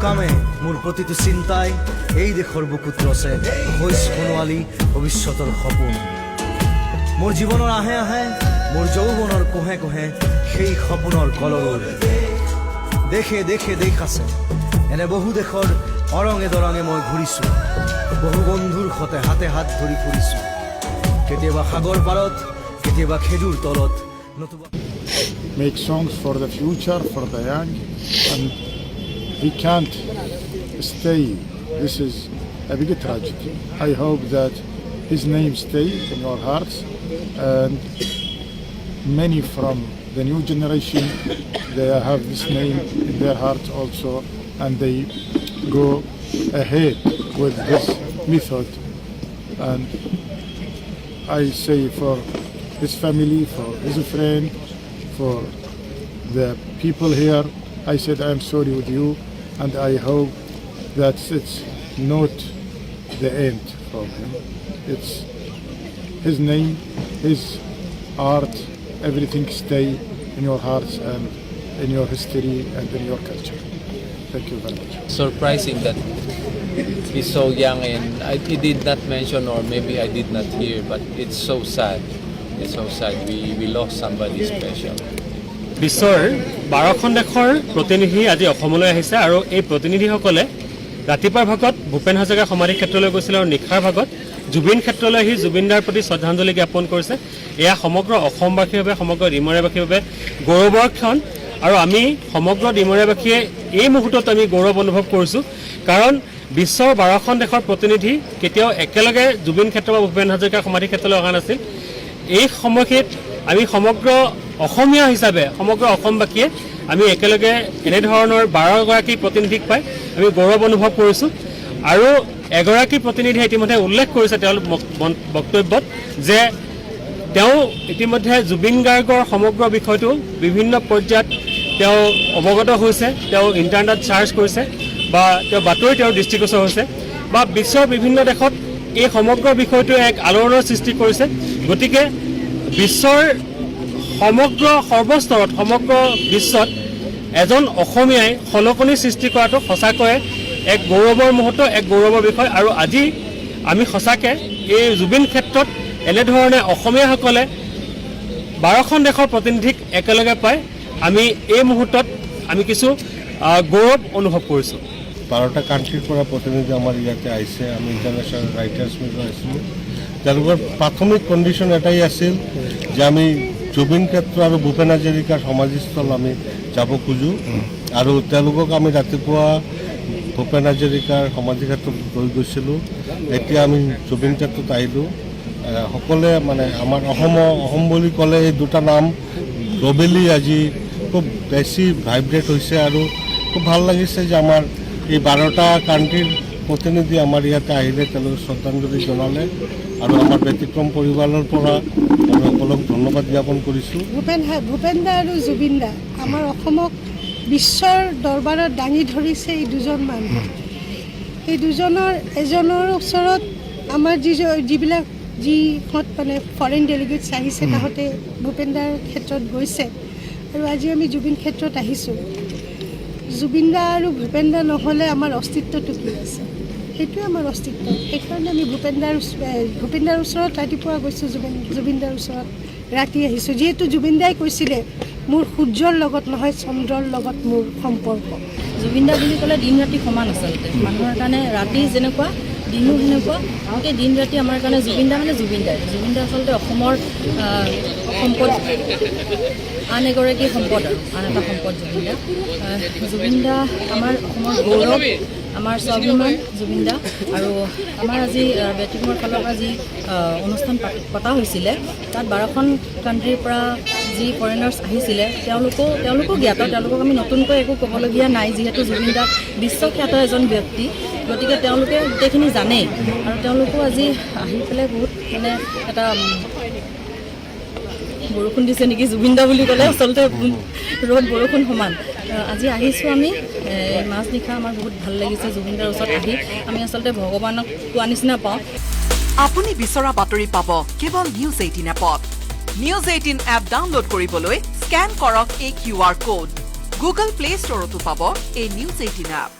কামে মোৰ প্ৰতিটো চিন্তাই এই দেশৰ বুকুত ৰচে হৈছ সোণোৱালী ভৱিষ্যতৰ সপোন মোৰ জীৱনৰ আহে আহে মোৰ যৌৱনৰ কোহে কোহে সেই সপোনৰ কলৰৱ দেখে দেখে দেশ আছে এনে বহু দেশৰ অৰঙে দৰঙে মই ঘূৰিছোঁ বহু বন্ধুৰ সতে হাতে হাত ধৰি ফুৰিছোঁ কেতিয়াবা সাগৰ পাৰত কেতিয়াবা খেজুৰ তলত নতুবা make songs for the future, for the young, and we can't stay. This is a big tragedy. I hope that his name stay in your hearts, and many from the new generation, they have this name in their hearts also, and they go ahead with this method. And I say for his family, for his friend, for the people here, I said I'm sorry with you, and I hope that it's not the end for him. It's his name, his art, everything stay in your hearts and in your history and in your culture. Thank you very much. Surprising that he's so young, and he did not mention, or maybe I did not hear, but it's so sad. It's so sad. We lost somebody special. বিশ্বৰ 12খন দেশৰ প্ৰতিনিধি আজি অসমলৈ আহিছে আৰু এই প্ৰতিনিধিসকলে ৰাতিপুৱাৰ ভাগত ভূপেন হাজৰিকা সমাধি ক্ষেত্ৰলৈ গৈছিল আৰু নিশাৰ ভাগত জুবিন ক্ষেত্ৰলৈ আহি জুবিনদাৰ প্ৰতি শ্ৰদ্ধাঞ্জলি জ্ঞাপন কৰিছে এয়া সমগ্ৰ অসমবাসীৰ বাবে সমগ্ৰ ডিমৰীয়াবাসীৰ বাবে গৌৰৱৰ ক্ষণ আৰু আমি সমগ্ৰ ডিমৰীয়াবাসীয়ে এই মুহূৰ্তত আমি গৌৰৱ অনুভৱ কৰিছোঁ কাৰণ বিশ্বৰ 12খন দেশৰ প্ৰতিনিধি কেতিয়াও একেলগে জুবিন ক্ষেত্ৰ বা ভূপেন হাজৰিকা সমাধি ক্ষেত্ৰলৈ অহা নাছিল এই সময়খিনিত আমি সমগ্ৰ অসমীয়া হিচাপে সমগ্ৰ অসমবাসীয়ে আমি একেলগে এনেধৰণৰ 12গৰাকী প্ৰতিনিধিক পাই আমি গৌৰৱ অনুভৱ কৰিছোঁ আৰু এগৰাকী প্ৰতিনিধিয়ে ইতিমধ্যে উল্লেখ কৰিছে তেওঁলোক বক্তব্যত যে তেওঁ ইতিমধ্যে জুবিন গাৰ্গৰ সমগ্ৰ বিষয়টো বিভিন্ন পৰ্যায়ত তেওঁ অৱগত হৈছে তেওঁ ইণ্টাৰনেট চাৰ্চ কৰিছে বা তেওঁ বাতৰি তেওঁৰ দৃষ্টিগোচৰ হৈছে বা বিশ্বৰ বিভিন্ন দেশত এই সমগ্ৰ বিষয়টো এক আলোড়নৰ সৃষ্টি কৰিছে গতিকে বিশ্বৰ সমগ্ৰ সৰ্বস্তৰত সমগ্ৰ বিশ্বত এজন অসমীয়াই খলকনি সৃষ্টি কৰাটো সঁচাকৈ এক গৌৰৱৰ মুহূৰ্ত এক গৌৰৱৰ বিষয় আৰু আজি আমি সঁচাকৈ এই জুবিন ক্ষেত্ৰত এনেধৰণে অসমীয়াসকলে 12খন দেশৰ প্ৰতিনিধিক একেলগে পাই আমি এই মুহূৰ্তত আমি কিছু গৌৰৱ অনুভৱ কৰিছোঁ 12টা কাণ্ট্ৰিৰ পৰা প্ৰতিনিধি আমাৰ ইয়াতে আহিছে আমি ইণ্টাৰনেশ্যনেল ৰাইটাৰ্ছ মিটত আহিছিলোঁ তেওঁলোকৰ প্ৰাথমিক কণ্ডিশ্যন এটাই আছিল যে আমি জুবিন ক্ষেত্ৰ আৰু ভূপেন হাজৰিকাৰ সমাধিস্থল আমি যাব খোজোঁ আৰু তেওঁলোকক আমি ৰাতিপুৱা ভূপেন হাজৰিকাৰ সমাধি ক্ষেত্ৰত লৈ গৈছিলোঁ এতিয়া আমি জুবিন ক্ষেত্ৰত আহিলোঁ সকলোৱে মানে আমাৰ অসম বুলি ক'লে এই দুটা নাম গ্ল'বেলি আজি খুব বেছি ভাইব্ৰেট হৈছে আৰু খুব ভাল লাগিছে যে আমাৰ এই 12টা কাণ্ট্ৰিৰ প্ৰতিনিধি আমাৰ ইয়াতে আহিলে তেওঁলোকে শ্ৰদ্ধাঞ্জলি জনালে আৰু আমাৰ ব্যতিক্ৰম পৰিবাৰৰ পৰা আমি সকলোক ধন্যবাদ জ্ঞাপন কৰিছোঁ ভূপেন দা আৰু জুবিন দা আমাৰ অসমক বিশ্বৰ দৰবাৰত দাঙি ধৰিছে এই দুজন মানুহ এই দুজনৰ এজনৰ ওচৰত আমাৰ যিবিলাক যিহঁত মানে ফৰেইন ডেলিগেটছ আহিছে তাহঁতে ভূপেন দাৰ ক্ষেত্ৰত গৈছে আৰু আজি আমি জুবিন ক্ষেত্ৰত আহিছোঁ জুবিন দা আৰু ভূপেন দা নহ'লে আমাৰ অস্তিত্বটো কি আছে সেইটোৱে আমাৰ অস্তিত্ব সেইকাৰণে আমি ভূপেন দাৰ ওচৰত ৰাতিপুৱা গৈছোঁ জুবিন দাৰ ওচৰত ৰাতি আহিছোঁ যিহেতু জুবিন দাই কৈছিলে মোৰ সূৰ্যৰ লগত নহয় চন্দ্ৰৰ লগত মোৰ সম্পৰ্ক জুবিন দা বুলি ক'লে দিন ৰাতি সমান আচলতে মানুহৰ কাৰণে ৰাতি যেনেকুৱা দিনো সেনেকুৱা গোটেই দিন ৰাতি আমাৰ কাৰণে জুবিন দা মানে জুবিন দা আচলতে অসমৰ সম্পদ আন এগৰাকী সম্পদ আৰু আন এটা সম্পদ জুবিন দা আমাৰ অসমৰ গৌৰৱ আমাৰ স্বাভিমান জুবিন দা আৰু আমাৰ আজি ব্যতিক্ৰমৰ ফালৰ পৰা যি অনুষ্ঠান পতা হৈছিলে তাত 12খন কাণ্ট্ৰিৰ পৰা যি ফৰেনাৰ্ছ আহিছিলে তেওঁলোকো জ্ঞাত তেওঁলোকক আমি নতুনকৈ একো ক'বলগীয়া নাই যিহেতু জুবিন দা বিশ্বখ্যাত এজন ব্যক্তি গতিকে তেওঁলোকে গোটেইখিনি জানেই আৰু তেওঁলোকো আজি আহি পেলাই বহুত মানে এটা বৰষুণ দিছে নেকি জুবিন দা বুলি ক'লে আচলতে ৰ'দ বৰষুণ সমান আজি আহিছোঁ আমি মাজনিশা আমাৰ বহুত ভাল লাগিছে জুবিন দাৰ ওচৰত আহি আমি আচলতে ভগৱানক পোৱা নিচিনা পাওঁ আপুনি বিচৰা বাতৰি পাব কেৱল নিউজ 18 এপত নিউজ 18 এপ ডাউনলোড কৰিবলৈ স্কেন কৰক এই QR কোড গুগল প্লে ষ্টৰতো পাব এই নিউজ 18 এপ